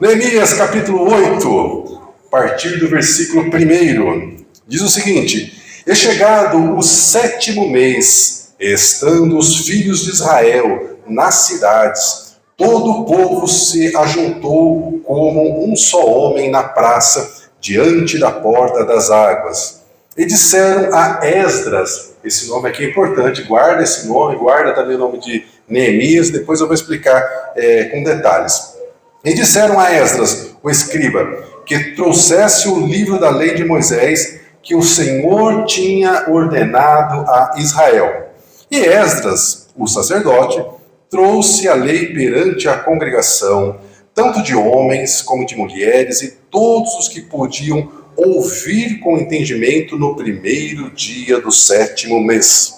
Neemias capítulo 8, a partir do versículo 1, diz o seguinte: E chegado o 7º mês, estando os filhos de Israel nas cidades, todo o povo se ajuntou como um só homem na praça, diante da porta das águas. E disseram a Esdras, esse nome aqui é importante, guarda esse nome, guarda também o nome de Neemias, depois eu vou explicar com detalhes. E disseram a Esdras, o escriba, que trouxesse o livro da lei de Moisés, que o Senhor tinha ordenado a Israel. E Esdras, o sacerdote, trouxe a lei perante a congregação, tanto de homens como de mulheres, e todos os que podiam ouvir com entendimento no 1º dia do 7º mês.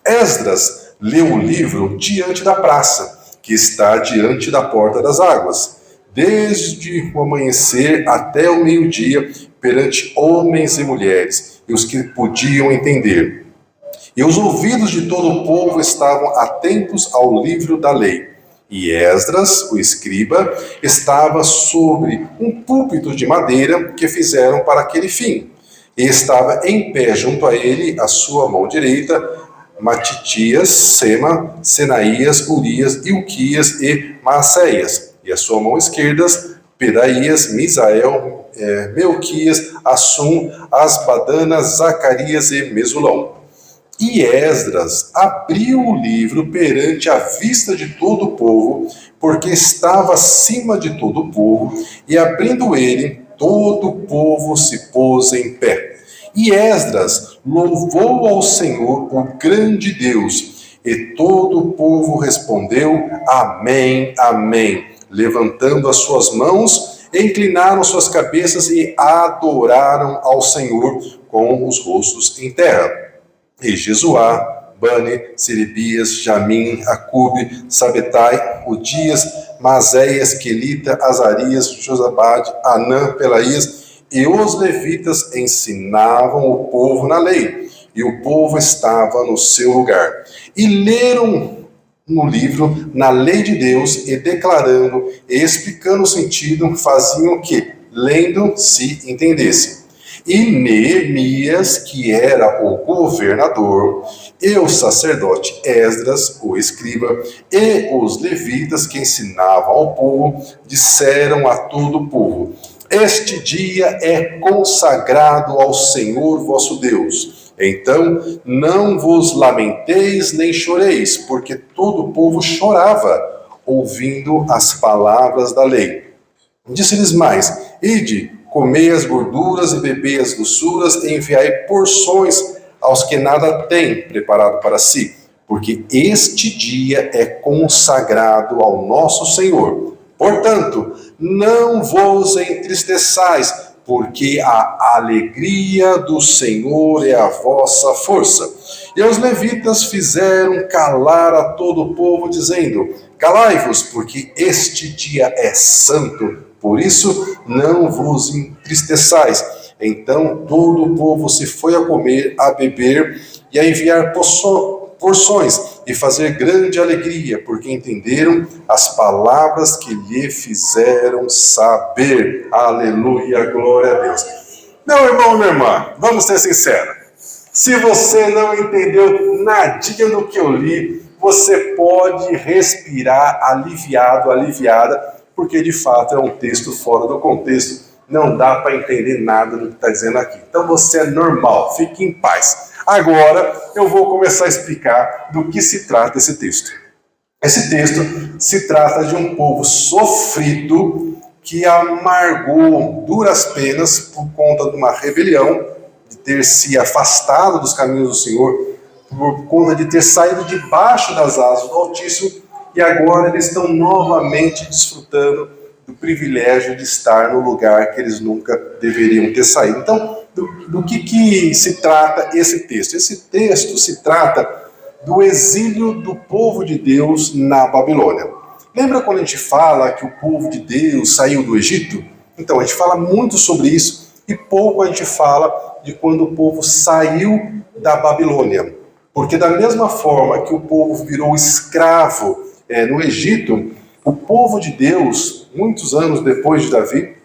Esdras leu o livro diante da praça, que está diante da porta das águas, desde o amanhecer até o meio-dia, perante homens e mulheres, e os que podiam entender. E os ouvidos de todo o povo estavam atentos ao livro da lei. E Esdras, o escriba, estava sobre um púlpito de madeira que fizeram para aquele fim. E estava em pé junto a ele, à sua mão direita, Matitias, Sema, Senaías, Urias, Ilquias e Maacéias. E à sua mão esquerda, Pedaías, Misael, Melquias, Assum, Asbadana, Zacarias e Mesulão. E Esdras abriu o livro perante a vista de todo o povo, porque estava acima de todo o povo, e abrindo ele, todo o povo se pôs em pé. E Esdras louvou ao Senhor, o grande Deus, e todo o povo respondeu: Amém, Amém, levantando as suas mãos, inclinaram suas cabeças e adoraram ao Senhor com os rostos em terra. E Jesuá, Bani, Serebias, Jamim, Acube, Sabetai, Odias, Mazéias, Quelita, Azarias, Josabade, Anã, Pelaías e os levitas ensinavam o povo na lei, e o povo estava no seu lugar. E leram no livro, na lei de Deus, e declarando e explicando o sentido, faziam o que, lendo, se entendesse. E Neemias, que era o governador, e o sacerdote Esdras, o escriba, e os levitas que ensinavam ao povo, disseram a todo o povo: Este dia é consagrado ao Senhor vosso Deus. Então não vos lamenteis nem choreis, porque todo o povo chorava, ouvindo as palavras da lei. Disse-lhes mais: Ide, comei as gorduras e bebei as doçuras, e enviai porções aos que nada têm preparado para si, porque este dia é consagrado ao nosso Senhor. Portanto, não vos entristeçais, porque a alegria do Senhor é a vossa força. E os levitas fizeram calar a todo o povo, dizendo: Calai-vos, porque este dia é santo. Por isso, não vos entristeçais. Então todo o povo se foi a comer, a beber e a enviar porções e fazer grande alegria, porque entenderam as palavras que lhe fizeram saber. Aleluia, glória a Deus. Meu irmão, minha irmã, vamos ser sinceros. Se você não entendeu nadinha do que eu li, você pode respirar aliviado, aliviada, porque de fato é um texto fora do contexto, não dá para entender nada do que está dizendo aqui. Então você é normal, fique em paz. Agora eu vou começar a explicar do que se trata esse texto. Esse texto se trata de um povo sofrido que amargou duras penas por conta de uma rebelião, de ter se afastado dos caminhos do Senhor, por conta de ter saído debaixo das asas do Altíssimo, e agora eles estão novamente desfrutando do privilégio de estar no lugar que eles nunca deveriam ter saído. Então, do que se trata esse texto? Esse texto se trata do exílio do povo de Deus na Babilônia. Lembra quando a gente fala que o povo de Deus saiu do Egito? Então, a gente fala muito sobre isso e pouco a gente fala de quando o povo saiu da Babilônia. Porque da mesma forma que o povo virou escravo no Egito, o povo de Deus muitos anos depois de Davi,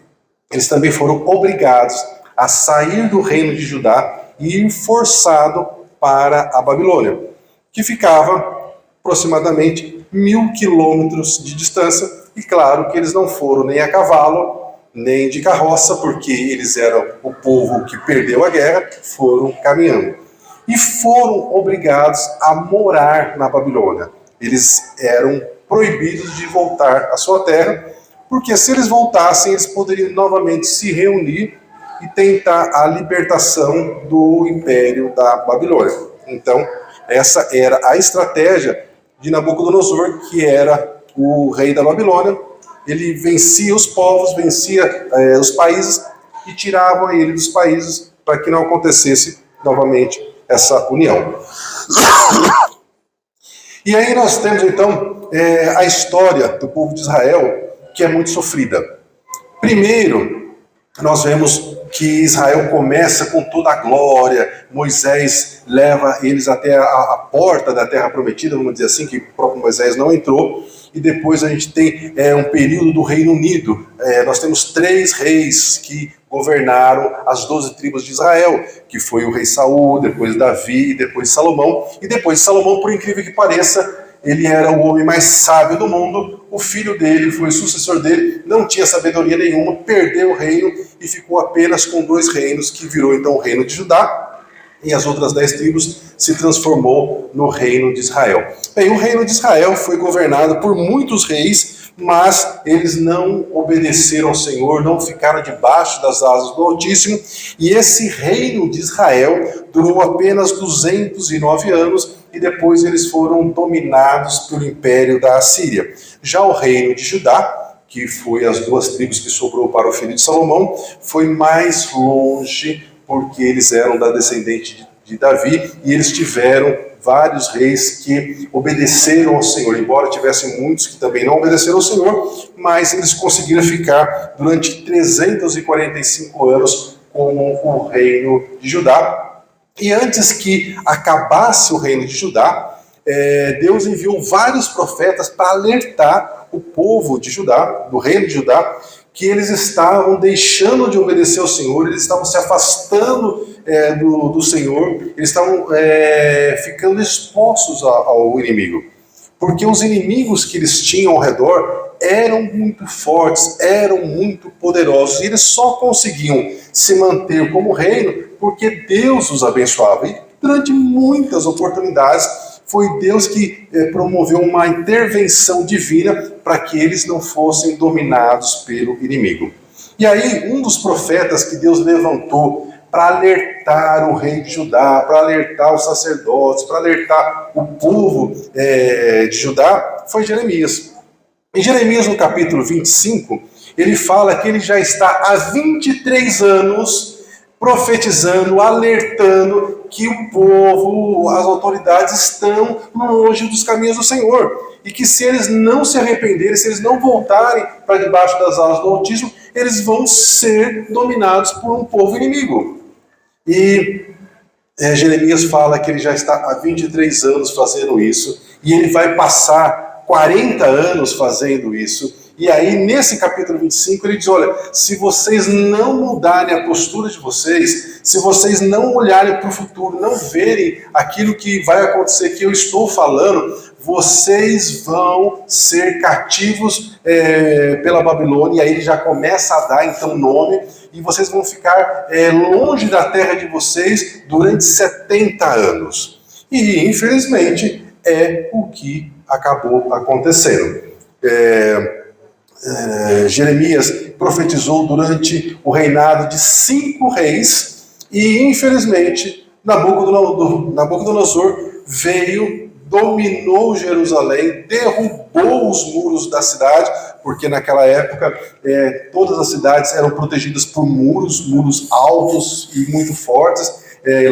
eles também foram obrigados a sair do reino de Judá e ir forçado para a Babilônia, que ficava aproximadamente 1.000 quilômetros de distância. E claro que eles não foram nem a cavalo, nem de carroça, porque eles eram o povo que perdeu a guerra, foram caminhando. E foram obrigados a morar na Babilônia. Eles eram proibidos de voltar à sua terra, porque se eles voltassem, eles poderiam novamente se reunir e tentar a libertação do Império da Babilônia. Então, essa era a estratégia de Nabucodonosor, que era o rei da Babilônia. Ele vencia os povos, vencia os países e tirava ele dos países para que não acontecesse novamente essa união. E aí nós temos então a história do povo de Israel, que é muito sofrida. Primeiro, nós vemos que Israel começa com toda a glória. Moisés leva eles até a porta da terra prometida, vamos dizer assim, que o próprio Moisés não entrou. E depois a gente tem um período do Reino Unido. Nós temos 3 reis que governaram as 12 tribos de Israel, que foi o rei Saul, depois Davi, depois Salomão. E depois de Salomão, por incrível que pareça, ele era o homem mais sábio do mundo. O filho dele foi o sucessor dele, não tinha sabedoria nenhuma, perdeu o reino e ficou apenas com 2 reinos, que virou então o reino de Judá, e as outras 10 tribos se transformou no reino de Israel. Bem, o reino de Israel foi governado por muitos reis, mas eles não obedeceram ao Senhor, não ficaram debaixo das asas do Altíssimo, e esse reino de Israel durou apenas 209 anos, e depois eles foram dominados pelo império da Assíria. Já o reino de Judá, que foi as 2 tribos que sobrou para o filho de Salomão, foi mais longe, porque eles eram da descendente de Davi, e eles tiveram vários reis que obedeceram ao Senhor, embora tivessem muitos que também não obedeceram ao Senhor, mas eles conseguiram ficar durante 345 anos como o reino de Judá. E antes que acabasse o reino de Judá, Deus enviou vários profetas para alertar o povo de Judá, do reino de Judá, que eles estavam deixando de obedecer ao Senhor, eles estavam se afastando do Senhor, eles estavam ficando expostos ao inimigo. Porque os inimigos que eles tinham ao redor eram muito fortes, eram muito poderosos, e eles só conseguiam se manter como reino porque Deus os abençoava. E durante muitas oportunidades foi Deus que promoveu uma intervenção divina para que eles não fossem dominados pelo inimigo. E aí, um dos profetas que Deus levantou para alertar o rei de Judá, para alertar os sacerdotes, para alertar o povo de Judá, foi Jeremias. Em Jeremias, no capítulo 25, ele fala que ele já está há 23 anos profetizando, alertando que o povo, as autoridades estão longe dos caminhos do Senhor. E que se eles não se arrependerem, se eles não voltarem para debaixo das asas do Altíssimo, eles vão ser dominados por um povo inimigo. E Jeremias fala que ele já está há 23 anos fazendo isso, e ele vai passar 40 anos fazendo isso. E aí, nesse capítulo 25, ele diz, olha, se vocês não mudarem a postura de vocês, se vocês não olharem para o futuro, não verem aquilo que vai acontecer, que eu estou falando, vocês vão ser cativos pela Babilônia. E aí ele já começa a dar, então, nome, e vocês vão ficar longe da terra de vocês durante 70 anos. E, infelizmente, é o que acabou acontecendo. Jeremias profetizou durante o reinado de 5 reis e, infelizmente, Nabucodonosor veio, dominou Jerusalém, derrubou os muros da cidade, porque naquela época todas as cidades eram protegidas por muros altos e muito fortes,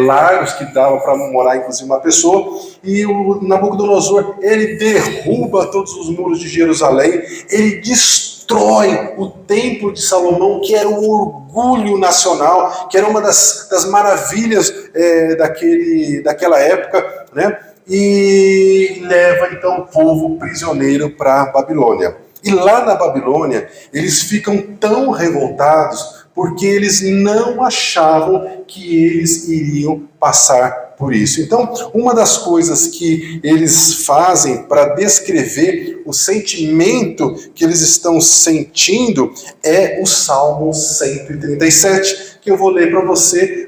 largos, que dava para morar inclusive uma pessoa. E o Nabucodonosor, ele derruba todos os muros de Jerusalém, ele destrói o templo de Salomão, que era um orgulho nacional, que era uma das maravilhas daquela época, né? E leva então o povo prisioneiro para a Babilônia. E lá na Babilônia, eles ficam tão revoltados porque eles não achavam que eles iriam passar por isso. Então, uma das coisas que eles fazem para descrever o sentimento que eles estão sentindo é o Salmo 137, que eu vou ler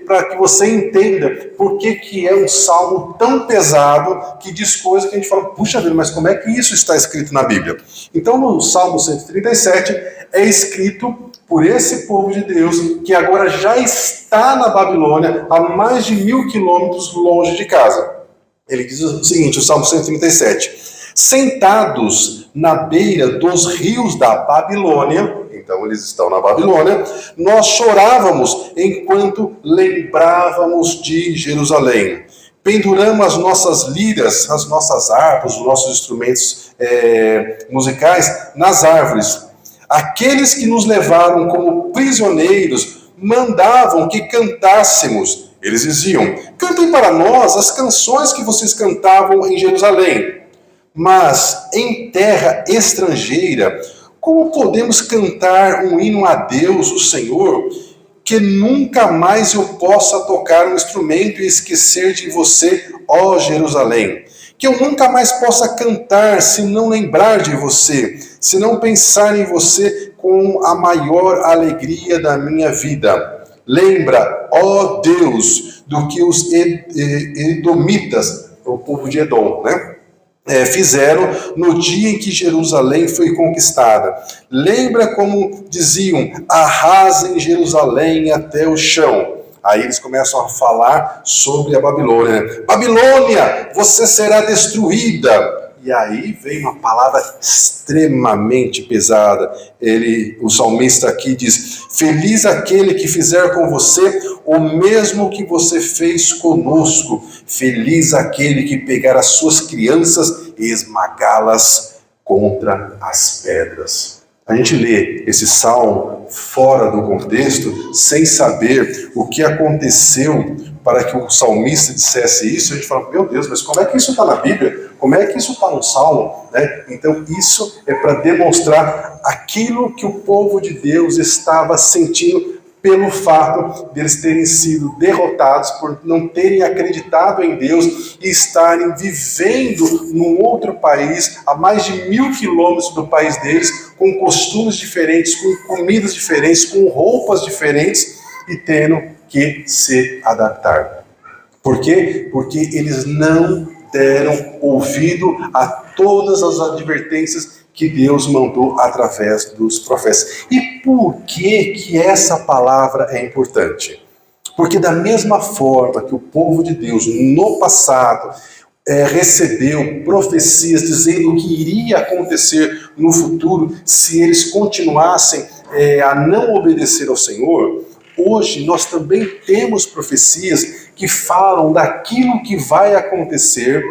para que você entenda por que é um salmo tão pesado, que diz coisas que a gente fala, puxa vida, mas como é que isso está escrito na Bíblia? Então, no Salmo 137, é escrito por esse povo de Deus, que agora já está na Babilônia, a mais de 1000 quilômetros longe de casa. Ele diz o seguinte, o Salmo 137, sentados na beira dos rios da Babilônia, então eles estão na Babilônia, nós chorávamos enquanto lembrávamos de Jerusalém. Penduramos as nossas liras, as nossas harpas, os nossos instrumentos musicais nas árvores. Aqueles que nos levaram como prisioneiros mandavam que cantássemos. Eles diziam, cantem para nós as canções que vocês cantavam em Jerusalém. Mas em terra estrangeira, como podemos cantar um hino a Deus, o Senhor, que nunca mais eu possa tocar um instrumento e esquecer de você, ó Jerusalém? Que eu nunca mais possa cantar se não lembrar de você, se não pensar em você com a maior alegria da minha vida. Lembra, ó Deus, do que os edomitas, o povo de Edom, né? Fizeram no dia em que Jerusalém foi conquistada. Lembra como diziam, arrasem Jerusalém até o chão. Aí eles começam a falar sobre a Babilônia. Né? Babilônia, você será destruída. E aí vem uma palavra extremamente pesada. O salmista aqui diz, feliz aquele que fizer com você o mesmo que você fez conosco. Feliz aquele que pegar as suas crianças e esmagá-las contra as pedras. A gente lê esse salmo fora do contexto, sem saber o que aconteceu para que o salmista dissesse isso. A gente fala, meu Deus, mas como é que isso está na Bíblia? Como é que isso está no salmo? Né? Então isso é para demonstrar aquilo que o povo de Deus estava sentindo pelo fato deles terem sido derrotados, por não terem acreditado em Deus e estarem vivendo num outro país, a mais de 1000 quilômetros do país deles, com costumes diferentes, com comidas diferentes, com roupas diferentes e tendo que se adaptar. Por quê? Porque eles não deram ouvido a todas as advertências que Deus mandou através dos profetas. E por que essa palavra é importante? Porque da mesma forma que o povo de Deus no passado recebeu profecias dizendo o que iria acontecer no futuro se eles continuassem a não obedecer ao Senhor, hoje nós também temos profecias que falam daquilo que vai acontecer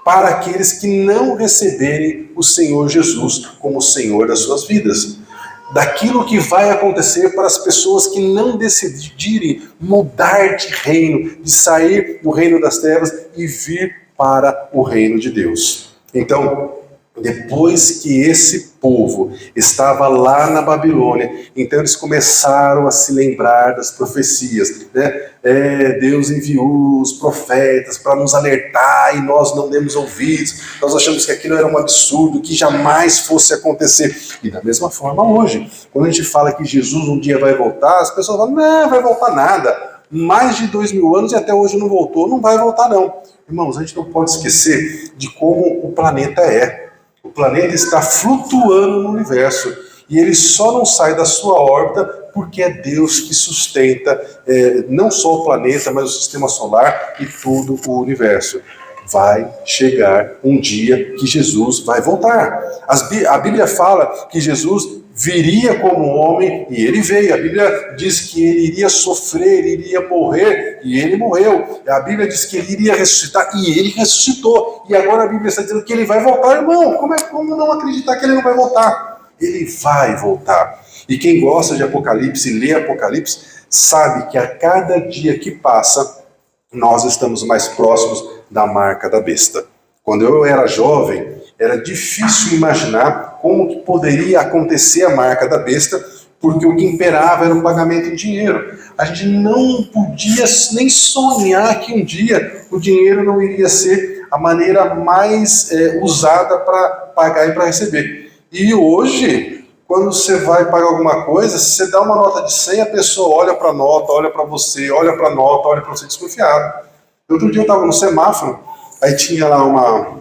para aqueles que não receberem o Senhor Jesus como Senhor das suas vidas. Daquilo que vai acontecer para as pessoas que não decidirem mudar de reino, de sair do reino das trevas e vir para o reino de Deus. Então, depois que esse povo estava lá na Babilônia, então eles começaram a se lembrar das profecias, né? Deus enviou os profetas para nos alertar e nós não demos ouvidos, nós achamos que aquilo era um absurdo, que jamais fosse acontecer. E da mesma forma hoje, quando a gente fala que Jesus um dia vai voltar, as pessoas falam, não vai voltar nada, mais de 2000 anos e até hoje não voltou, não vai voltar não. Irmãos, a gente não pode esquecer de como o planeta é. O planeta está flutuando no universo e ele só não sai da sua órbita porque é Deus que sustenta não só o planeta, mas o sistema solar e todo o universo. Vai chegar um dia que Jesus vai voltar. A Bíblia fala que Jesus viria como homem e ele veio. A Bíblia diz que ele iria sofrer, ele iria morrer e ele morreu. A Bíblia diz que ele iria ressuscitar e ele ressuscitou. E agora a Bíblia está dizendo que ele vai voltar, irmão. Como não acreditar que ele não vai voltar? Ele vai voltar. E quem gosta de Apocalipse, lê Apocalipse, sabe que a cada dia que passa, nós estamos mais próximos da marca da besta. Quando eu era jovem, era difícil imaginar como que poderia acontecer a marca da besta, porque o que imperava era o pagamento em dinheiro. A gente não podia nem sonhar que um dia o dinheiro não iria ser a maneira mais usada para pagar e para receber. E hoje, quando você vai pagar alguma coisa, se você dá uma nota de 100, a pessoa olha para a nota, olha para você, olha para a nota, olha para você desconfiado. Outro dia eu estava no semáforo, aí tinha lá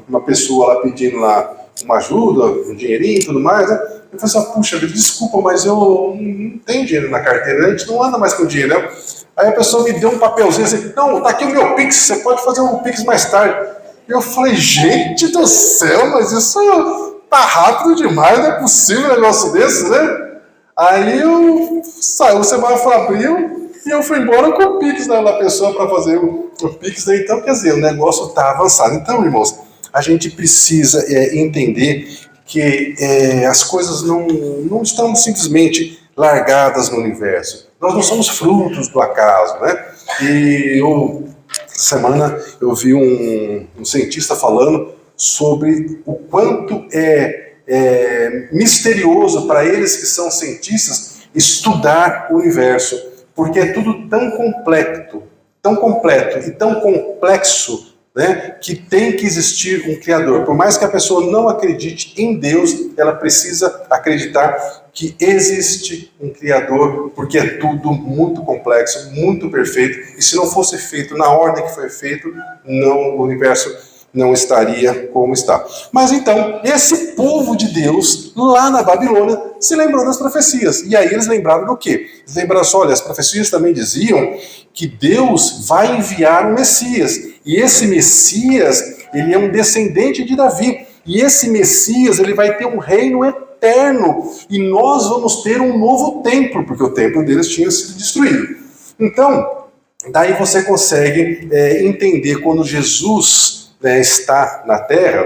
uma pessoa lá pedindo lá uma ajuda, um dinheirinho e tudo mais, né? Eu falei assim, puxa vida, desculpa, mas eu não tenho dinheiro na carteira, a gente não anda mais com dinheiro, né? Aí a pessoa me deu um papelzinho assim, não, tá aqui o meu Pix, você pode fazer um Pix mais tarde. Eu falei, gente do céu, mas isso tá rápido demais, não é possível um negócio desse, né? Aí eu saí, o semáforo abriu e eu fui embora com o Pix da pessoa para fazer o Pix. Né? Então, quer dizer, o negócio tá avançado. Então, irmãos, a gente precisa entender que as coisas não estão simplesmente largadas no universo. Nós não somos frutos do acaso, né? E essa semana eu vi um cientista falando sobre o quanto é misterioso para eles que são cientistas estudar o universo, porque é tudo tão completo e tão complexo, né, que tem que existir um Criador. Por mais que a pessoa não acredite em Deus, ela precisa acreditar que existe um Criador, porque é tudo muito complexo, muito perfeito, e se não fosse feito na ordem que foi feito, o universo não estaria como está. Mas então, esse povo de Deus, lá na Babilônia, se lembrou das profecias. E aí eles lembraram do quê? Eles lembraram assim, olha, as profecias também diziam que Deus vai enviar um Messias. E esse Messias, ele é um descendente de Davi. E esse Messias, ele vai ter um reino eterno. E nós vamos ter um novo templo, porque o templo deles tinha sido destruído. Então, daí você consegue entender quando Jesus está na terra,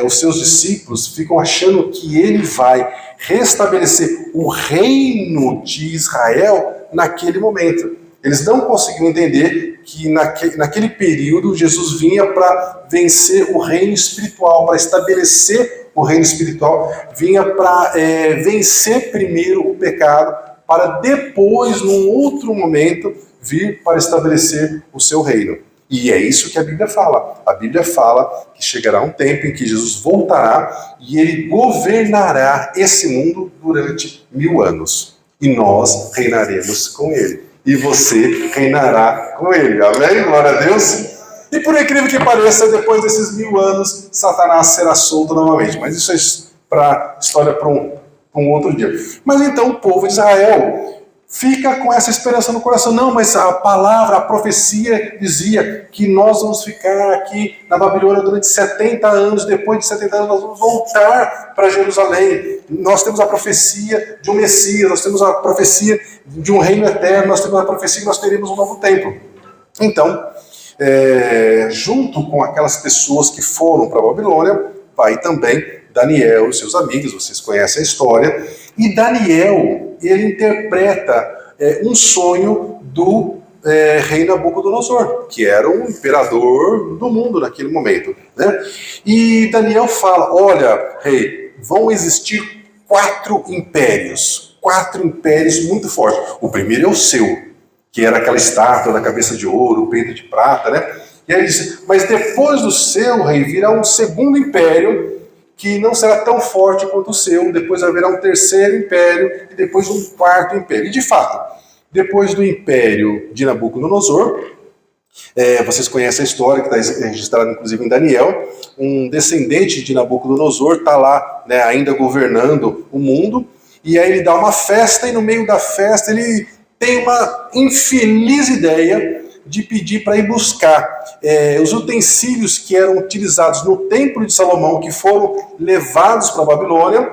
os seus discípulos ficam achando que ele vai restabelecer o reino de Israel naquele momento. Eles não conseguiam entender que naquele período Jesus vinha para vencer o reino espiritual, para estabelecer o reino espiritual, vinha para vencer primeiro o pecado, para depois, num outro momento, vir para estabelecer o seu reino. E é isso que a Bíblia fala. A Bíblia fala que chegará um tempo em que Jesus voltará e ele governará esse mundo durante 1000 anos. E nós reinaremos com ele. E você reinará com ele. Amém? Glória a Deus. E por incrível que pareça, depois desses 1000 anos, Satanás será solto novamente. Mas isso é história para um outro dia. Mas então o povo de Israel fica com essa esperança no coração. Não, mas a palavra, a profecia dizia que nós vamos ficar aqui na Babilônia durante 70 anos. Depois de 70 anos nós vamos voltar para Jerusalém. Nós temos a profecia de um Messias, nós temos a profecia de um reino eterno, nós temos a profecia que nós teremos um novo templo. Então, junto com aquelas pessoas que foram para a Babilônia, vai também Daniel e seus amigos, vocês conhecem a história. E Daniel, ele interpreta um sonho do rei Nabucodonosor, que era o imperador do mundo naquele momento. Né? E Daniel fala, olha, rei, vão existir 4 impérios muito fortes. O primeiro é o seu, que era aquela estátua da cabeça de ouro, o peito de prata, né? E aí ele diz, mas depois do seu, rei, virá um segundo império, que não será tão forte quanto o seu, depois haverá um terceiro império e depois um quarto império. E de fato, depois do império de Nabucodonosor, vocês conhecem a história, que está registrada inclusive em Daniel, um descendente de Nabucodonosor está lá, né, ainda governando o mundo, e aí ele dá uma festa, e no meio da festa ele tem uma infeliz ideia de pedir para ir buscar os utensílios que eram utilizados no templo de Salomão, que foram levados para a Babilônia,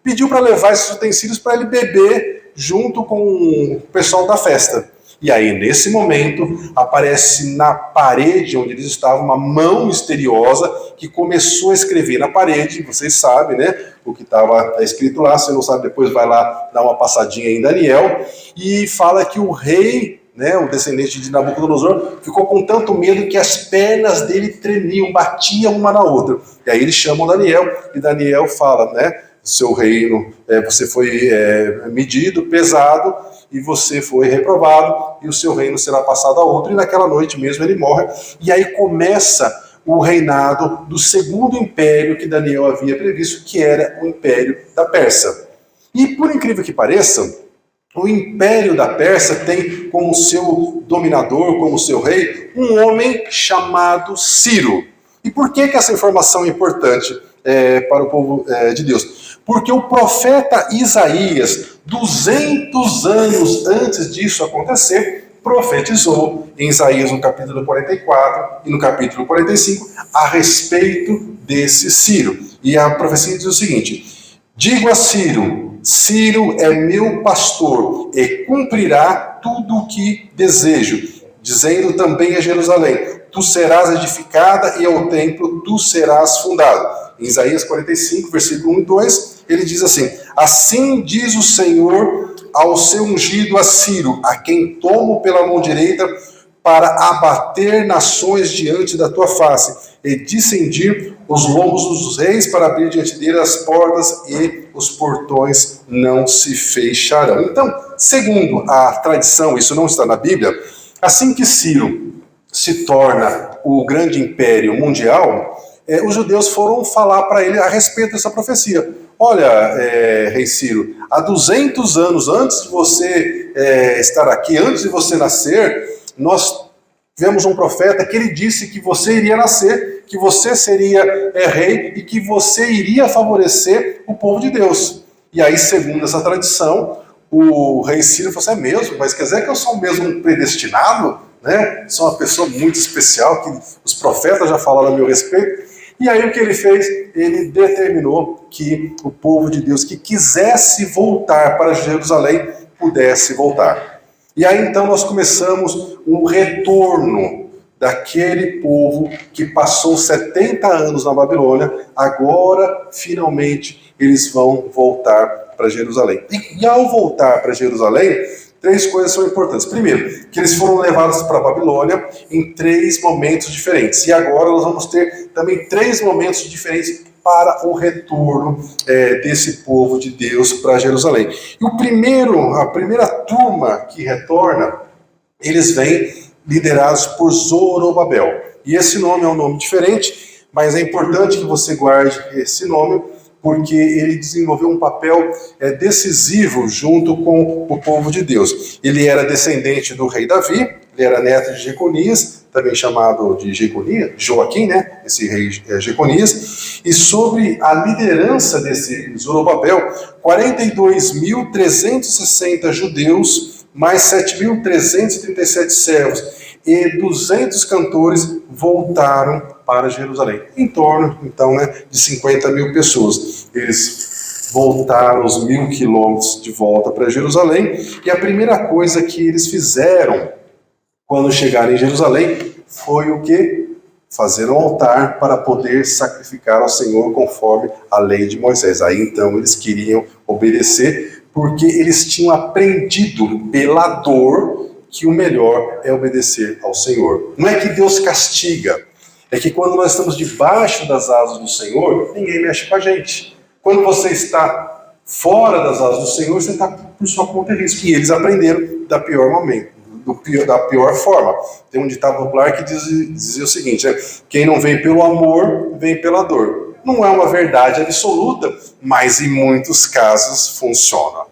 pediu para levar esses utensílios para ele beber junto com o pessoal da festa. E aí, nesse momento, aparece na parede onde eles estavam uma mão misteriosa que começou a escrever na parede. Vocês sabem, né? O que estava escrito lá. Se não sabe, depois vai lá dar uma passadinha em Daniel. E fala que o rei né, o descendente de Nabucodonosor, ficou com tanto medo que as pernas dele tremiam, batiam uma na outra. E aí eles chamam Daniel, e Daniel fala, né, seu reino, você foi medido, pesado, e você foi reprovado, e o seu reino será passado a outro, e naquela noite mesmo ele morre. E aí começa o reinado do segundo império que Daniel havia previsto, que era o Império da Pérsia. E por incrível que pareça, o Império da Pérsia tem como seu dominador, como seu rei, um homem chamado Ciro. E por que essa informação é importante para o povo de Deus? Porque o profeta Isaías, 200 anos antes disso acontecer, profetizou em Isaías no capítulo 44 e no capítulo 45 a respeito desse Ciro. E a profecia diz o seguinte: digo a Ciro, Ciro é meu pastor e cumprirá tudo o que desejo. Dizendo também a Jerusalém, tu serás edificada e ao templo tu serás fundado. Em Isaías 45, versículo 1 e 2, ele diz assim: assim diz o Senhor ao seu ungido a Ciro, a quem tomo pela mão direita para abater nações diante da tua face, e discendir os lombos dos reis para abrir diante dele as portas, e os portões não se fecharão. Então, segundo a tradição, isso não está na Bíblia, assim que Ciro se torna o grande império mundial, os judeus foram falar para ele a respeito dessa profecia. Olha, rei Ciro, há 200 anos antes de você estar aqui, antes de você nascer, nós tivemos um profeta que ele disse que você iria nascer, que você seria rei e que você iria favorecer o povo de Deus. E aí, segundo essa tradição, o rei Ciro falou assim: é mesmo? Mas quer dizer que eu sou mesmo predestinado? Né? Sou uma pessoa muito especial, que os profetas já falaram a meu respeito. E aí o que ele fez? Ele determinou que o povo de Deus que quisesse voltar para Jerusalém pudesse voltar. E aí então nós começamos um retorno daquele povo que passou 70 anos na Babilônia. Agora, finalmente, eles vão voltar para Jerusalém. E ao voltar para Jerusalém, 3 coisas são importantes. Primeiro, que eles foram levados para a Babilônia em 3 momentos diferentes. E agora nós vamos ter também 3 momentos diferentes para o retorno desse povo de Deus para Jerusalém. E a primeira turma que retorna, eles vêm liderados por Zorobabel. E esse nome é um nome diferente, mas é importante que você guarde esse nome, porque ele desenvolveu um papel decisivo junto com o povo de Deus. Ele era descendente do rei Davi, ele era neto de Jeconias, também chamado de Joaquim, né? Esse rei Jeconias. E sobre a liderança desse Zorobabel, 42.360 judeus, mais 7.337 servos e 200 cantores voltaram para Jerusalém. Em torno, então, de 50 mil pessoas. Eles voltaram os 1.000 quilômetros de volta para Jerusalém, e a primeira coisa que eles fizeram quando chegaram em Jerusalém foi o quê? Fazer um altar para poder sacrificar ao Senhor conforme a lei de Moisés. Aí então eles queriam obedecer, porque eles tinham aprendido pela dor que o melhor é obedecer ao Senhor. Não é que Deus castiga, é que quando nós estamos debaixo das asas do Senhor, ninguém mexe com a gente. Quando você está fora das asas do Senhor, você está por sua conta e risco. E eles aprenderam da pior forma. Tem um ditado popular que dizia o seguinte: quem não vem pelo amor, vem pela dor. Não é uma verdade absoluta, mas em muitos casos funciona.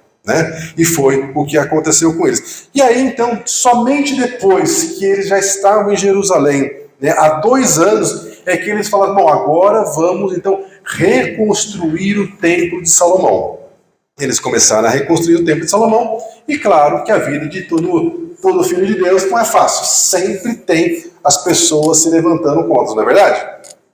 E foi o que aconteceu com eles. E aí então, somente depois que eles já estavam em Jerusalém, há 2 anos, é que eles falaram: bom, agora vamos então reconstruir o templo de Salomão. Eles começaram a reconstruir o templo de Salomão, e claro que a vida de todo filho de Deus não é fácil. Sempre tem as pessoas se levantando contra, não é verdade?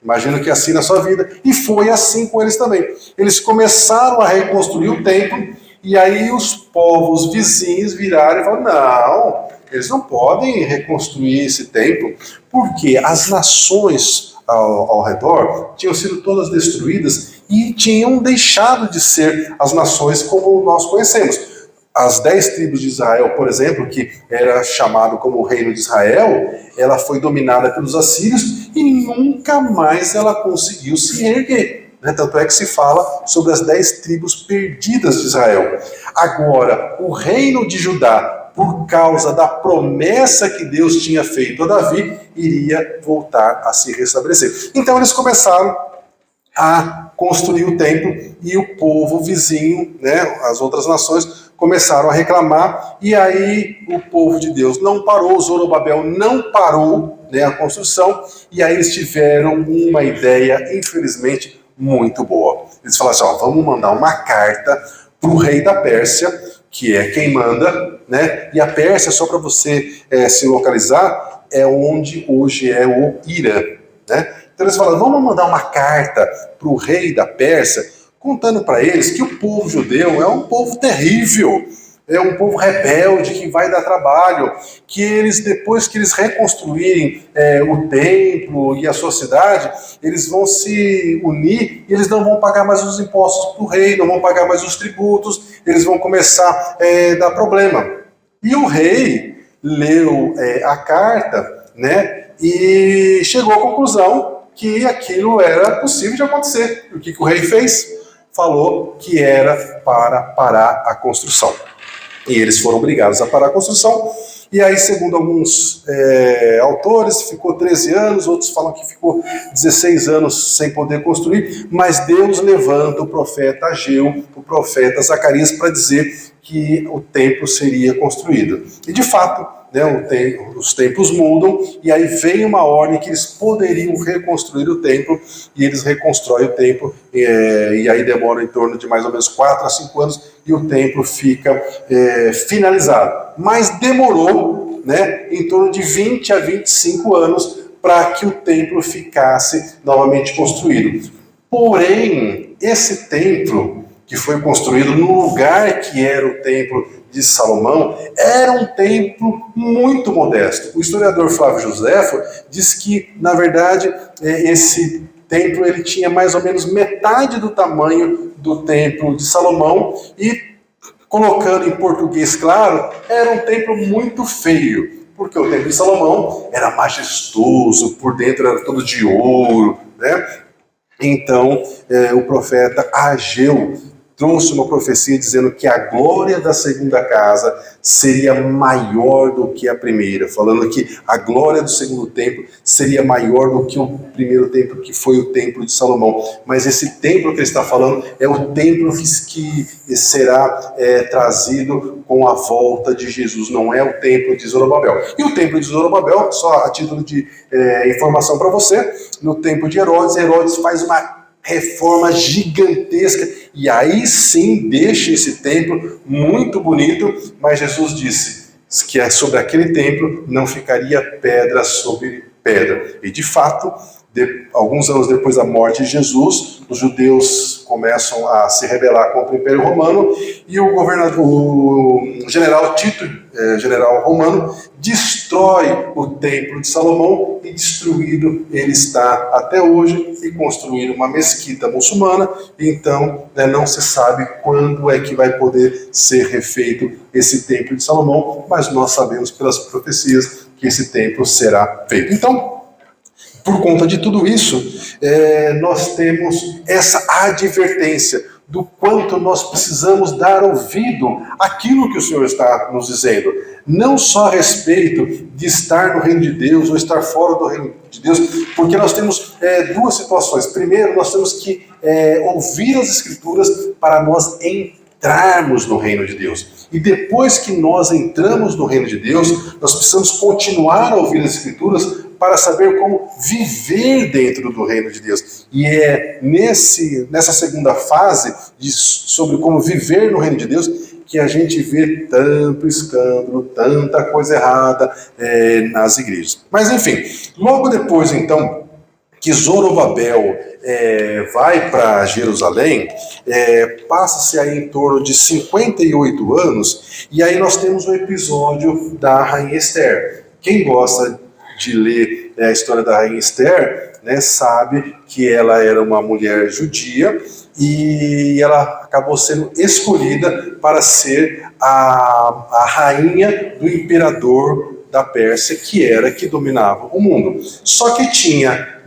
Imagino que assim na sua vida. E foi assim com eles também. Eles começaram a reconstruir o templo, e aí os povos vizinhos viraram e falaram: não, eles não podem reconstruir esse templo, porque as nações ao redor tinham sido todas destruídas e tinham deixado de ser as nações como nós conhecemos. As 10 tribos de Israel, por exemplo, que era chamado como o reino de Israel, ela foi dominada pelos assírios e nunca mais ela conseguiu se reerguer. Tanto é que se fala sobre as 10 tribos perdidas de Israel. Agora, o reino de Judá, por causa da promessa que Deus tinha feito a Davi, iria voltar a se restabelecer. Então eles começaram a construir o templo e o povo vizinho, as outras nações, começaram a reclamar, e aí o povo de Deus não parou, Zorobabel não parou a construção, e aí eles tiveram uma ideia, infelizmente, muito boa. Eles falaram assim, vamos mandar uma carta para o rei da Pérsia, que é quem manda, e a Pérsia, só para você se localizar, é onde hoje é o Irã, Então eles falaram, vamos mandar uma carta para o rei da Pérsia, contando para eles que o povo judeu é um povo terrível, é um povo rebelde que vai dar trabalho, que eles, depois que eles reconstruírem o templo e a sua cidade, eles vão se unir e eles não vão pagar mais os impostos para o rei, não vão pagar mais os tributos, eles vão começar a dar problema. E o rei leu a carta, e chegou à conclusão que aquilo era possível de acontecer. E o que o rei fez? Falou que era para parar a construção. E eles foram obrigados a parar a construção. E aí, segundo alguns autores, ficou 13 anos, outros falam que ficou 16 anos sem poder construir, mas Deus levanta o profeta Ageu, o profeta Zacarias, para dizer que o templo seria construído. E de fato, os tempos mudam, e aí vem uma ordem que eles poderiam reconstruir o templo, e eles reconstroem o templo, e aí demora em torno de mais ou menos 4 a 5 anos, e o templo fica finalizado. Mas demorou em torno de 20 a 25 anos para que o templo ficasse novamente construído. Porém, esse templo que foi construído no lugar que era o templo de Salomão, era um templo muito modesto. O historiador Flávio Joséfo diz que, na verdade, esse templo ele tinha mais ou menos metade do tamanho do templo de Salomão, e, colocando em português claro, era um templo muito feio, porque o templo de Salomão era majestoso, por dentro era todo de ouro, Então, o profeta Ageu trouxe uma profecia dizendo que a glória da segunda casa seria maior do que a primeira, falando que a glória do segundo templo seria maior do que o primeiro templo, que foi o templo de Salomão. Mas esse templo que ele está falando é o templo que será trazido com a volta de Jesus, não é o templo de Zorobabel. E o templo de Zorobabel, só a título de informação para você, no tempo de Herodes faz uma reforma gigantesca, e aí sim deixa esse templo muito bonito, mas Jesus disse que sobre aquele templo não ficaria pedra sobre pedra. E de fato, alguns anos depois da morte de Jesus, os judeus começam a se rebelar contra o Império Romano, e o general Tito, general romano, destrói o templo de Salomão, e destruído ele está até hoje, e construíram uma mesquita muçulmana. Então não se sabe quando é que vai poder ser refeito esse templo de Salomão, mas nós sabemos pelas profecias que esse templo será feito. Então, por conta de tudo isso, nós temos essa advertência do quanto nós precisamos dar ouvido àquilo que o Senhor está nos dizendo. Não só a respeito de estar no reino de Deus ou estar fora do reino de Deus, porque nós temos duas situações. Primeiro, nós temos que ouvir as Escrituras para nós entrarmos no reino de Deus. E depois que nós entramos no reino de Deus, nós precisamos continuar a ouvir as Escrituras para saber como viver dentro do reino de Deus. E é nessa segunda fase, sobre como viver no reino de Deus, que a gente vê tanto escândalo, tanta coisa errada nas igrejas. Mas enfim, logo depois então que Zorobabel vai para Jerusalém, passa-se aí em torno de 58 anos, e aí nós temos o episódio da Rainha Esther. Quem gosta de ler a história da Rainha Esther, né, sabe que ela era uma mulher judia e ela acabou sendo escolhida para ser a rainha do imperador da Pérsia, que dominava o mundo. Só que tinha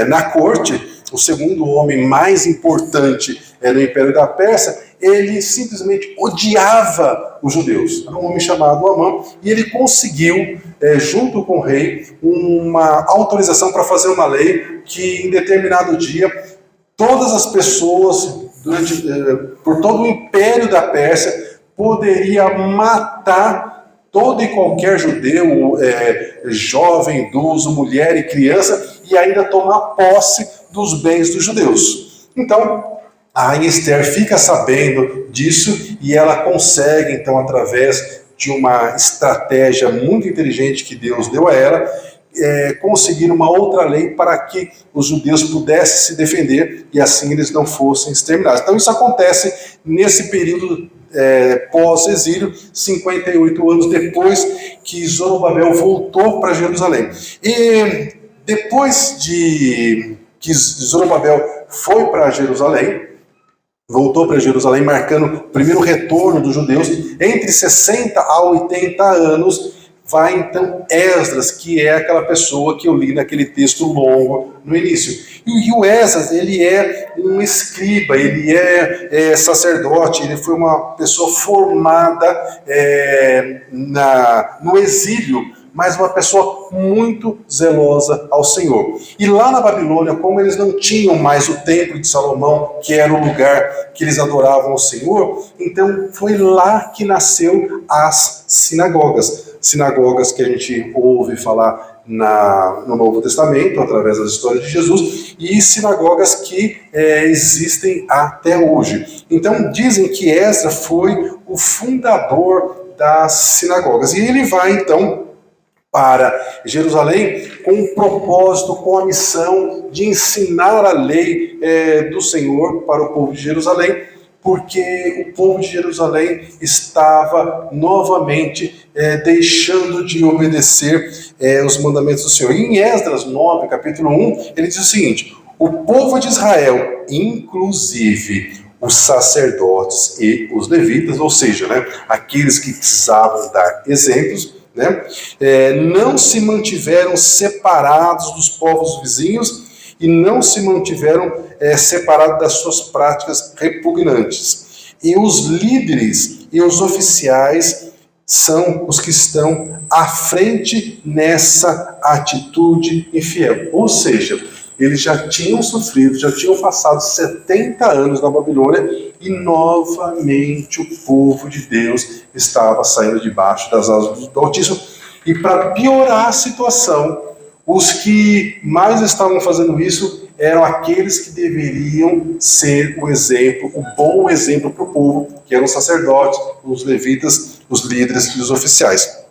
na corte o segundo homem mais importante do Império da Pérsia. Ele simplesmente odiava os judeus. Era um homem chamado Amã, e ele conseguiu, junto com o rei, uma autorização para fazer uma lei que, em determinado dia, todas as pessoas, por todo o Império da Pérsia, poderia matar todo e qualquer judeu, jovem, idoso, mulher e criança, e ainda tomar posse dos bens dos judeus. Então, a rainha Esther fica sabendo disso e ela consegue, então, através de uma estratégia muito inteligente que Deus deu a ela, conseguir uma outra lei para que os judeus pudessem se defender e assim eles não fossem exterminados. Então isso acontece nesse período pós-exílio, 58 anos depois que Zorobabel voltou para Jerusalém. E depois de que Zorobabel foi para Jerusalém, voltou para Jerusalém, marcando o primeiro retorno dos judeus, entre 60 a 80 anos, vai então Esdras, que é aquela pessoa que eu li naquele texto longo no início. E o Esdras, ele é um escriba, ele é sacerdote, ele foi uma pessoa formada no exílio, mas uma pessoa muito zelosa ao Senhor. E lá na Babilônia, como eles não tinham mais o templo de Salomão, que era o lugar que eles adoravam ao Senhor, então foi lá que nasceu as sinagogas que a gente ouve falar no Novo Testamento, através das histórias de Jesus, e sinagogas que existem até hoje. Então dizem que Esdras foi o fundador das sinagogas, e ele vai então para Jerusalém com o propósito, com a missão de ensinar a lei do Senhor para o povo de Jerusalém, porque o povo de Jerusalém estava novamente deixando de obedecer os mandamentos do Senhor. E em Esdras 9, capítulo 1, ele diz o seguinte: o povo de Israel, inclusive os sacerdotes e os levitas, ou seja, aqueles que precisavam dar exemplos, não se mantiveram separados dos povos vizinhos e não se mantiveram separados das suas práticas repugnantes. E os líderes e os oficiais são os que estão à frente nessa atitude infiel. Ou seja, eles já tinham sofrido, já tinham passado 70 anos na Babilônia e novamente o povo de Deus estava saindo debaixo das asas do Altíssimo. E para piorar a situação, os que mais estavam fazendo isso eram aqueles que deveriam ser o exemplo, o bom exemplo para o povo, que eram os sacerdotes, os levitas, os líderes e os oficiais.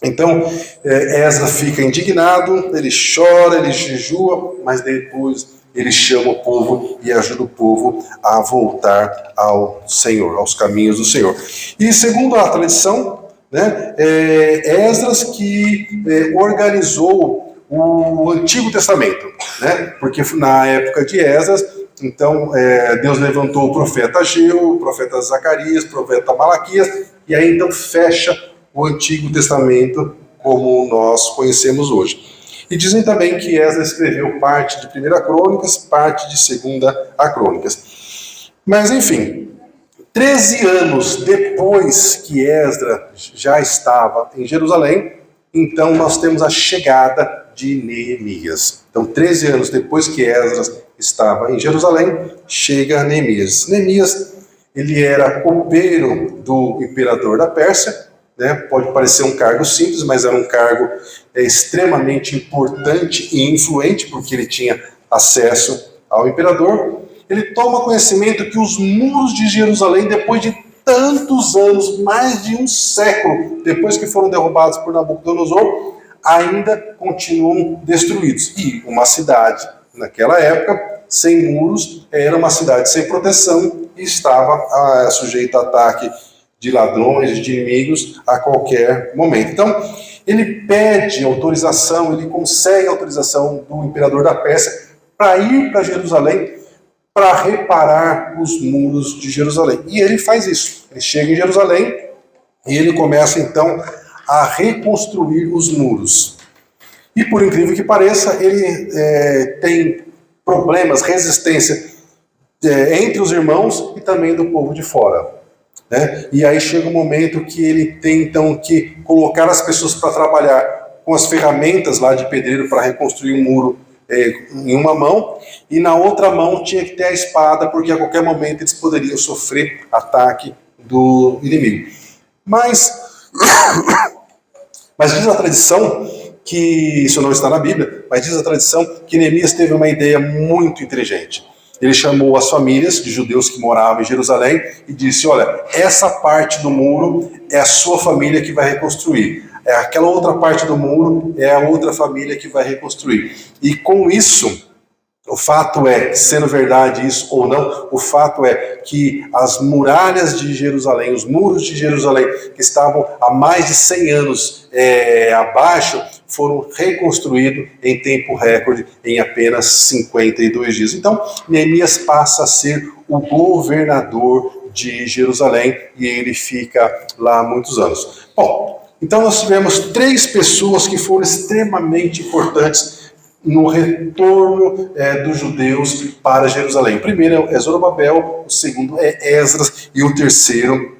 Então, Esdras fica indignado, ele chora, ele jejua, mas depois ele chama o povo e ajuda o povo a voltar ao Senhor, aos caminhos do Senhor. E segundo a tradição, Esdras que organizou o Antigo Testamento, porque na época de Esdras, então Deus levantou o profeta Ageu, o profeta Zacarias, o profeta Malaquias, e aí então fecha o Antigo Testamento como nós conhecemos hoje. E dizem também que Esdras escreveu parte de 1 Crônicas, parte de 2 Crônicas. Mas enfim, 13 anos depois que Esdras já estava em Jerusalém, então nós temos a chegada de Neemias. Então 13 anos depois que Esdras estava em Jerusalém, chega Neemias. Neemias, ele era copeiro do imperador da Pérsia, pode parecer um cargo simples, mas era um cargo extremamente importante e influente, porque ele tinha acesso ao imperador. Ele toma conhecimento que os muros de Jerusalém, depois de tantos anos, mais de um século, depois que foram derrubados por Nabucodonosor, ainda continuam destruídos. E uma cidade, naquela época, sem muros, era uma cidade sem proteção e estava sujeita a ataque de ladrões, de inimigos, a qualquer momento. Então, ele pede autorização, ele consegue autorização do imperador da Pérsia para ir para Jerusalém para reparar os muros de Jerusalém. E ele faz isso. Ele chega em Jerusalém e ele começa então a reconstruir os muros. E por incrível que pareça, ele tem problemas, resistência entre os irmãos e também do povo de fora. Né? E aí chega um momento que ele tem então que colocar as pessoas para trabalhar com as ferramentas lá de pedreiro para reconstruir um muro em uma mão, e na outra mão tinha que ter a espada, porque a qualquer momento eles poderiam sofrer ataque do inimigo. Mas diz a tradição que, isso não está na Bíblia, mas diz a tradição que Neemias teve uma ideia muito inteligente. Ele chamou as famílias de judeus que moravam em Jerusalém e disse: olha, essa parte do muro é a sua família que vai reconstruir. Aquela outra parte do muro é a outra família que vai reconstruir. E com isso, o fato é, sendo verdade isso ou não, o fato é que as muralhas de Jerusalém, os muros de Jerusalém, que estavam há mais de 100 anos abaixo, foram reconstruídos em tempo recorde, em apenas 52 dias. Então, Neemias passa a ser o governador de Jerusalém e ele fica lá há muitos anos. Bom, então nós tivemos 3 pessoas que foram extremamente importantes no retorno dos judeus para Jerusalém. O primeiro é Zorobabel, o segundo é Esdras e o terceiro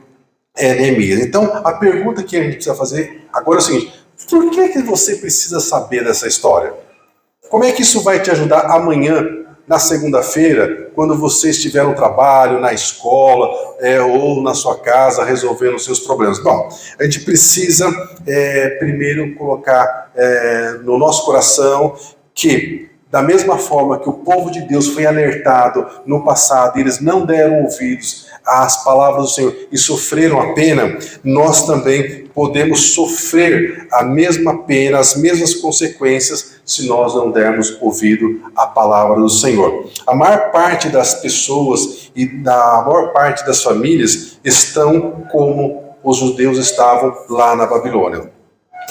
é Neemias. Então, a pergunta que a gente precisa fazer agora é o seguinte: por que você precisa saber dessa história? Como é que isso vai te ajudar amanhã, na segunda-feira, quando você estiver no trabalho, na escola ou na sua casa resolvendo os seus problemas? Bom, a gente precisa primeiro colocar no nosso coração que, da mesma forma que o povo de Deus foi alertado no passado e eles não deram ouvidos às palavras do Senhor e sofreram a pena, nós também podemos sofrer a mesma pena, as mesmas consequências, se nós não dermos ouvido à palavra do Senhor. A maior parte das pessoas e da maior parte das famílias estão como os judeus estavam lá na Babilônia.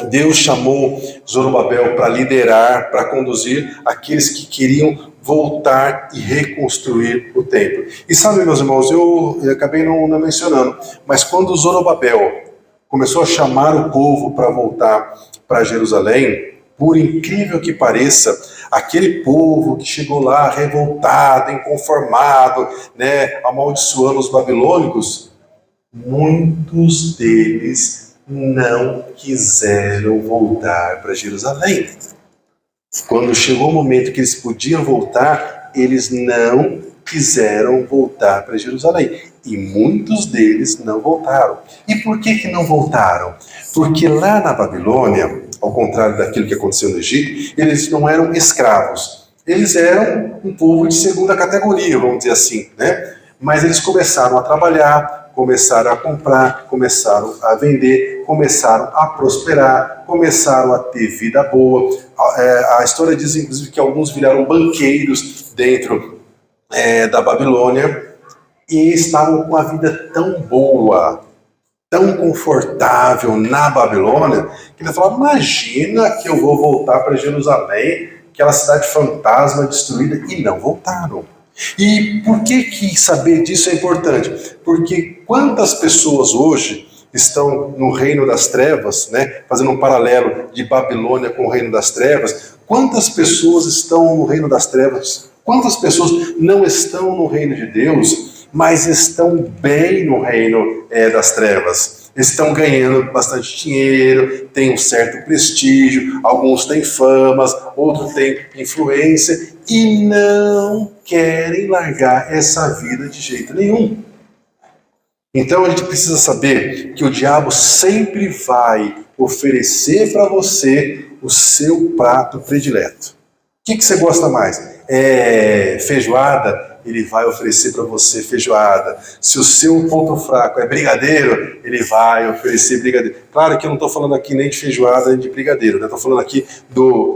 Deus chamou Zorobabel para liderar, para conduzir aqueles que queriam voltar e reconstruir o templo. E sabe, meus irmãos, eu acabei não mencionando, mas quando Zorobabel começou a chamar o povo para voltar para Jerusalém, por incrível que pareça, aquele povo que chegou lá revoltado, inconformado, amaldiçoando os babilônicos, muitos deles não quiseram voltar para Jerusalém. Quando chegou o momento que eles podiam voltar, eles não quiseram voltar para Jerusalém. E muitos deles não voltaram. E por que não voltaram? Porque lá na Babilônia, ao contrário daquilo que aconteceu no Egito, eles não eram escravos. Eles eram um povo de segunda categoria, vamos dizer assim, né? Mas eles começaram a trabalhar, começaram a comprar, começaram a vender, começaram a prosperar, começaram a ter vida boa. A história diz, inclusive, que alguns viraram banqueiros dentro da Babilônia e estavam com a vida tão boa, tão confortável na Babilônia, que eles falaram: imagina que eu vou voltar para Jerusalém, aquela cidade fantasma destruída, e não voltaram. E por que saber disso é importante? Porque quantas pessoas hoje estão no reino das trevas, fazendo um paralelo de Babilônia com o reino das trevas, quantas pessoas estão no reino das trevas, quantas pessoas não estão no reino de Deus, mas estão bem no reino das trevas. Estão ganhando bastante dinheiro, têm um certo prestígio, alguns têm famas, outros têm influência e não querem largar essa vida de jeito nenhum. Então a gente precisa saber que o diabo sempre vai oferecer para você o seu prato predileto. O que você gosta mais? Feijoada? Ele vai oferecer para você feijoada. Se o seu ponto fraco é brigadeiro, ele vai oferecer brigadeiro. Claro que eu não estou falando aqui nem de feijoada nem de brigadeiro, estou falando aqui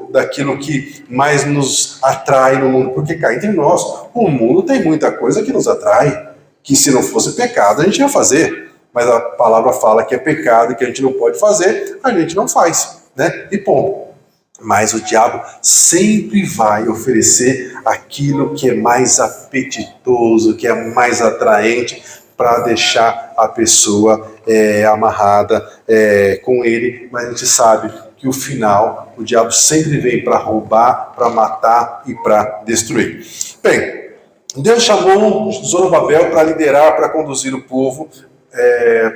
daquilo que mais nos atrai no mundo. Porque cá entre nós, o mundo tem muita coisa que nos atrai, que se não fosse pecado a gente ia fazer. Mas a palavra fala que é pecado e que a gente não pode fazer, a gente não faz. né? E ponto. Mas o diabo sempre vai oferecer aquilo que é mais apetitoso, que é mais atraente, para deixar a pessoa amarrada com ele. Mas a gente sabe que o final, o diabo sempre vem para roubar, para matar e para destruir. Bem, Deus chamou Zorobabel para liderar, para conduzir o povo,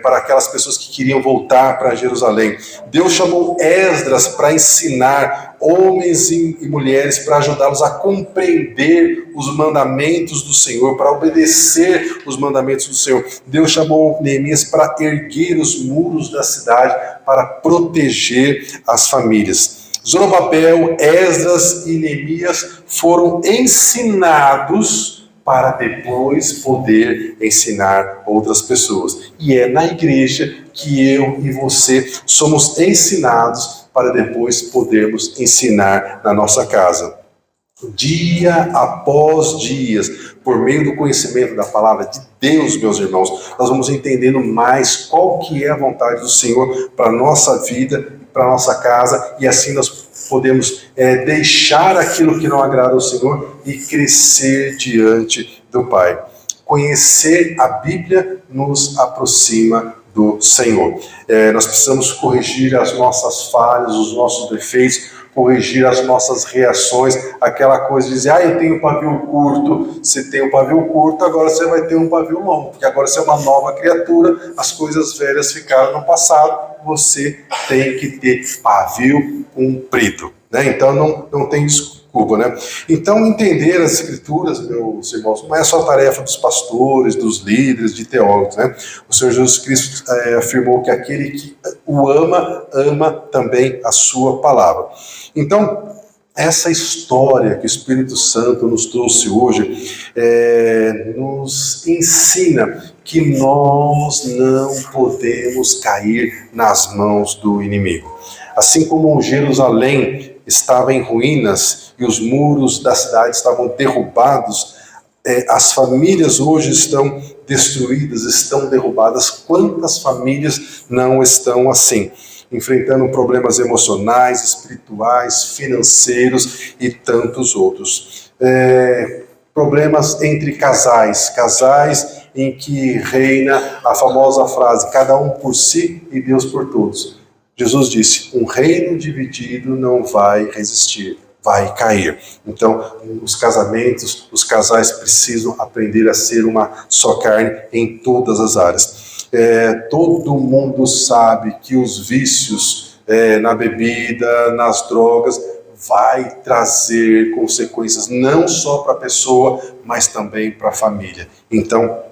para aquelas pessoas que queriam voltar para Jerusalém. Deus chamou Esdras para ensinar homens e mulheres, para ajudá-los a compreender os mandamentos do Senhor, para obedecer os mandamentos do Senhor. Deus chamou Neemias para erguer os muros da cidade, para proteger as famílias. Zorobabel, Esdras e Neemias foram ensinados para depois poder ensinar outras pessoas. E é na igreja que eu e você somos ensinados para depois podermos ensinar na nossa casa. Dia após dia, por meio do conhecimento da palavra de Deus, meus irmãos, nós vamos entendendo mais qual que é a vontade do Senhor para a nossa vida, para a nossa casa, e assim nós podemos deixar aquilo que não agrada ao Senhor e crescer diante do Pai. Conhecer a Bíblia nos aproxima do Senhor. Nós precisamos corrigir as nossas falhas, os nossos defeitos, corrigir as nossas reações, aquela coisa de dizer, eu tenho um pavio curto. Você tem um pavio curto, agora você vai ter um pavio longo, porque agora você é uma nova criatura, as coisas velhas ficaram no passado, você tem que ter pavio comprido, né? Então não tem desculpa, né? Então entender as escrituras, meus irmãos, não é só tarefa dos pastores, dos líderes, de teólogos, né? O Senhor Jesus Cristo afirmou que aquele que o ama, ama também a sua palavra. Então, essa história que o Espírito Santo nos trouxe hoje nos ensina que nós não podemos cair nas mãos do inimigo. Assim como Jerusalém estava em ruínas e os muros da cidade estavam derrubados, as famílias hoje estão destruídas, estão derrubadas. Quantas famílias não estão assim? Enfrentando problemas emocionais, espirituais, financeiros e tantos outros. Problemas entre casais em que reina a famosa frase, cada um por si e Deus por todos. Jesus disse, um reino dividido não vai resistir, vai cair. Então, os casamentos, os casais precisam aprender a ser uma só carne em todas as áreas. Todo mundo sabe que os vícios na bebida, nas drogas, vai trazer consequências não só para a pessoa, mas também para a família. Então,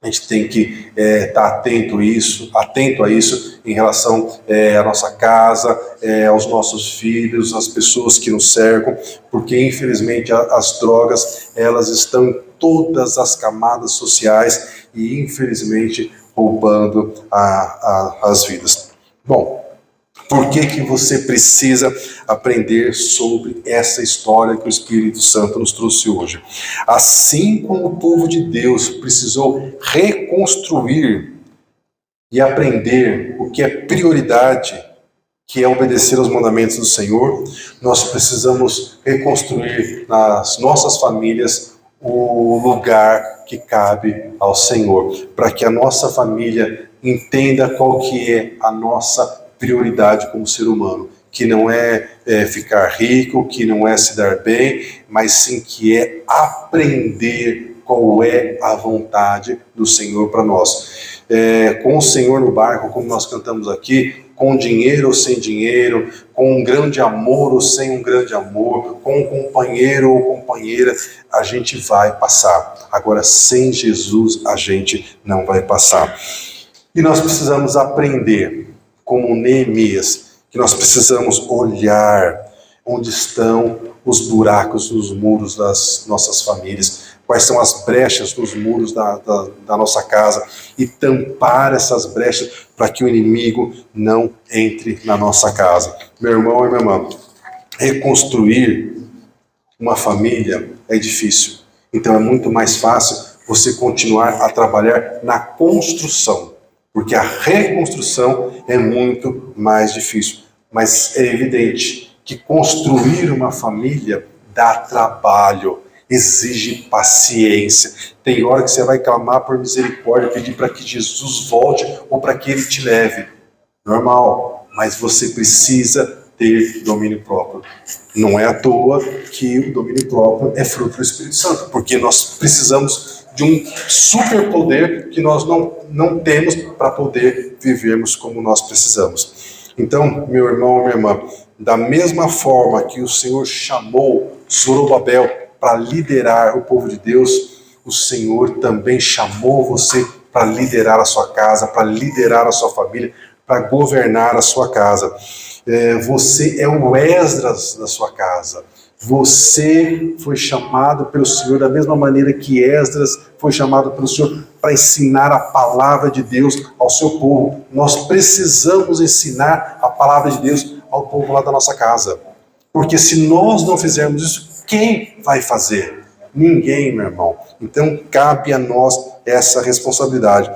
a gente tem que estar atento a isso em relação à nossa casa, aos nossos filhos, às pessoas que nos cercam, porque infelizmente as drogas, elas estão em todas as camadas sociais e infelizmente roubando as vidas. Bom, por que você precisa aprender sobre essa história que o Espírito Santo nos trouxe hoje? Assim como o povo de Deus precisou reconstruir e aprender o que é prioridade, que é obedecer aos mandamentos do Senhor, nós precisamos reconstruir nas nossas famílias o lugar que cabe ao Senhor, para que a nossa família entenda qual que é a nossa prioridade como ser humano, que não é ficar rico, que não é se dar bem, mas sim que é aprender qual é a vontade do Senhor para nós. Com o Senhor no barco, como nós cantamos aqui, com dinheiro ou sem dinheiro, com um grande amor ou sem um grande amor, com um companheiro ou companheira, a gente vai passar. Agora, sem Jesus, a gente não vai passar. E nós precisamos aprender, como Neemias, que nós precisamos olhar onde estão os buracos nos muros das nossas famílias, quais são as brechas nos muros da nossa casa, e tampar essas brechas para que o inimigo não entre na nossa casa. Meu irmão e minha irmã, reconstruir uma família é difícil. Então é muito mais fácil você continuar a trabalhar na construção, porque a reconstrução é muito mais difícil. Mas é evidente que construir uma família dá trabalho, exige paciência. Tem hora que você vai clamar por misericórdia, pedir para que Jesus volte ou para que Ele te leve. Normal, mas você precisa ter domínio próprio. Não é à toa que o domínio próprio é fruto do Espírito Santo, porque nós precisamos de um superpoder que nós não temos para poder vivermos como nós precisamos. Então, meu irmão, minha irmã, da mesma forma que o Senhor chamou Zorobabel para liderar o povo de Deus, o Senhor também chamou você para liderar a sua casa, para liderar a sua família, para governar a sua casa. Você é o Esdras da sua casa. Você foi chamado pelo Senhor da mesma maneira que Esdras foi chamado pelo Senhor para ensinar a palavra de Deus ao seu povo. Nós precisamos ensinar a palavra de Deus ao povo lá da nossa casa. Porque se nós não fizermos isso, quem vai fazer? Ninguém, meu irmão. Então cabe a nós essa responsabilidade.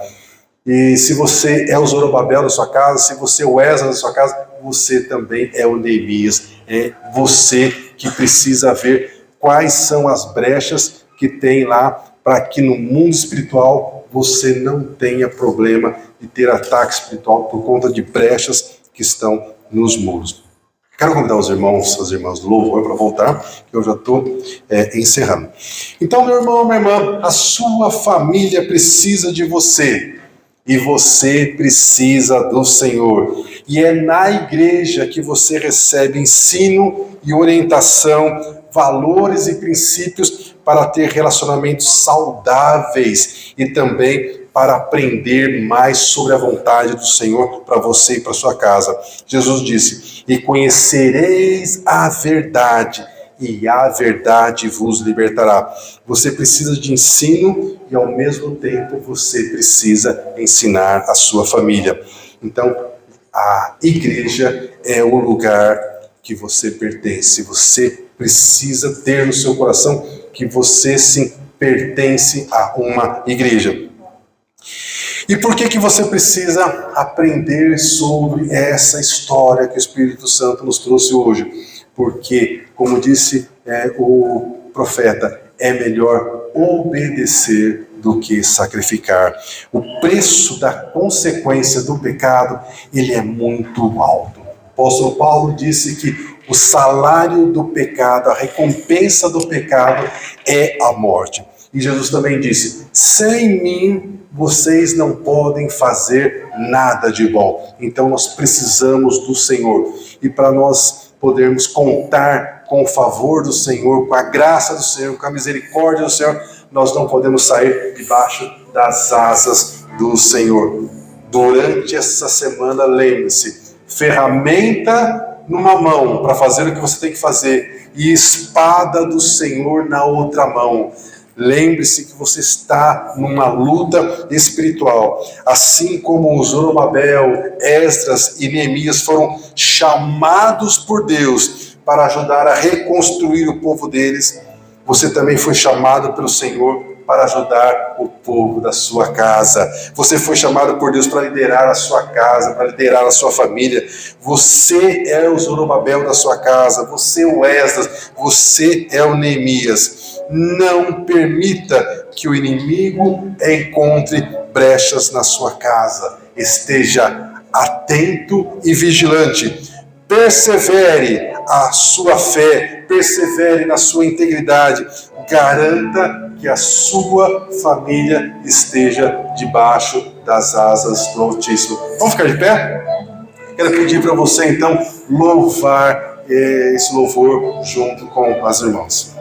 E se você é o Zorobabel da sua casa, se você é o Esdras da sua casa, você também é o Neemias. É você que precisa ver quais são as brechas que tem lá para que no mundo espiritual você não tenha problema de ter ataque espiritual por conta de brechas que estão nos muros. Quero convidar os irmãos, as irmãs do louvor para voltar, que eu já estou encerrando. Então, meu irmão, minha irmã, a sua família precisa de você. E você precisa do Senhor. E é na igreja que você recebe ensino e orientação, valores e princípios para ter relacionamentos saudáveis e também para aprender mais sobre a vontade do Senhor para você e para sua casa. Jesus disse: e conhecereis a verdade, e a verdade vos libertará. Você precisa de ensino e, ao mesmo tempo, você precisa ensinar a sua família. Então, a igreja é o lugar que você pertence. Você precisa ter no seu coração que você sim pertence a uma igreja. E por que você precisa aprender sobre essa história que o Espírito Santo nos trouxe hoje? Porque, como disse o profeta, é melhor obedecer do que sacrificar. O preço da consequência do pecado, ele é muito alto. O apóstolo Paulo disse que o salário do pecado, a recompensa do pecado é a morte. E Jesus também disse: sem mim vocês não podem fazer nada de bom. Então nós precisamos do Senhor. E para nós podermos contar com o favor do Senhor, com a graça do Senhor, com a misericórdia do Senhor, nós não podemos sair debaixo das asas do Senhor. Durante essa semana, lembre-se, ferramenta numa mão para fazer o que você tem que fazer e espada do Senhor na outra mão. Lembre-se que você está numa luta espiritual. Assim como o Zorobabel, Esdras e Neemias foram chamados por Deus para ajudar a reconstruir o povo deles, você também foi chamado pelo Senhor para ajudar o povo da sua casa. Você foi chamado por Deus para liderar a sua casa, para liderar a sua família. Você é o Zorobabel da sua casa, você é o Esdras, você é o Neemias. Não permita que o inimigo encontre brechas na sua casa. Esteja atento e vigilante. Persevere a sua fé, persevere na sua integridade. Garanta que a sua família esteja debaixo das asas do Altíssimo. Vamos ficar de pé? Quero pedir para você então louvar esse louvor junto com as irmãs.